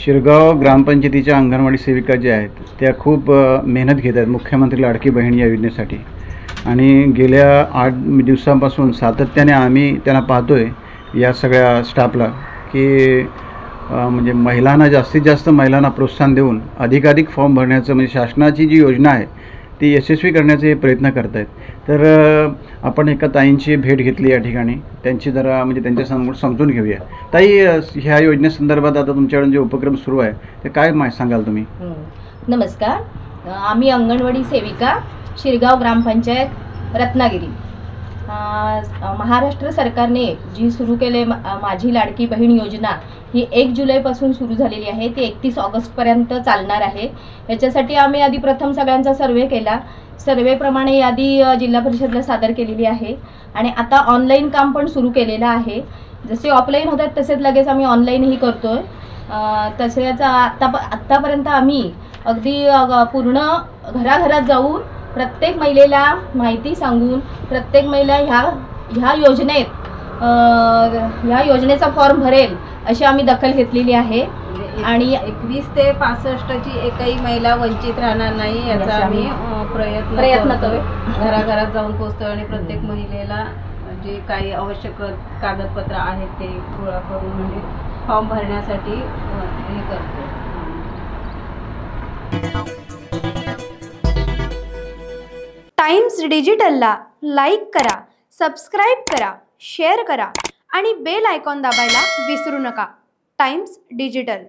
शिरगाव ग्रामपंचायतीच्या अंगणवाडी सेविका ज्या आहेत त्या खूप मेहनत घेत आहेत मुख्यमंत्री लाडकी बहीण या योजनेसाठी आणि गेल्या 8 दिवसांपासून सातत्याने आम्ही त्यांना पाहतोय या सगळ्या स्टाफला की म्हणजे महिलांना जास्तीत जास्त महिलांना प्रोत्साहन देऊन अधिकाधिक फॉर्म भरण्याचं म्हणजे शासनाची जी योजना आहे ती यशस्वी करण्याचे प्रयत्न करत आहेत। तर आपण एका ताईंची भेट घेतली या ठिकाणी, त्यांची जरा म्हणजे त्यांच्यासमोर समजून घेऊया। ताई, ह्या योजनेसंदर्भात आता तुमच्याकडे जे उपक्रम सुरू आहे ते काय माहिती सांगाल तुम्ही? नमस्कार, आम्ही अंगणवाडी सेविका शिरगाव ग्रामपंचायत रत्नागिरी। महाराष्ट्र सरकारने जी सुरू केले माझी लाडकी बहीण योजना ही 1 जुलैपासून सुरू झालेली आहे, ती 31 ऑगस्टपर्यंत चालणार आहे। याच्यासाठी आम्ही आधी प्रथम सगळ्यांचा सर्वे केला, सर्वेप्रमाणे यादी जिल्हा परिषदेला सादर केलेली आहे आणि आता ऑनलाईन काम पण सुरू केलेलं आहे। जसे ऑफलाईन होतात तसेच लगेच आम्ही ऑनलाईनही करतोय। तसेच आत्तापर्यंत आम्ही अगदी पूर्ण घराघरात जाऊन प्रत्येक महिलेला माहिती सांगून प्रत्येक महिला ह्या योजनेचा फॉर्म भरेल अशी आम्ही दखल घेतलेली आहे आणि 21 ते 65 ची एकही महिला वंचित राहणार नाही याचा आम्ही प्रयत्न करू। घराघरात जाऊन पोहोचतो आणि प्रत्येक महिलेला जे काही आवश्यक कागदपत्र आहेत ते गोळा करून म्हणजे फॉर्म भरण्यासाठी हे करतो। टाइम्स डिजिटलला लाईक करा, सबस्क्राईब करा, शेअर करा आणि बेल आयकॉन दाबायला विसरू नका। Times digital.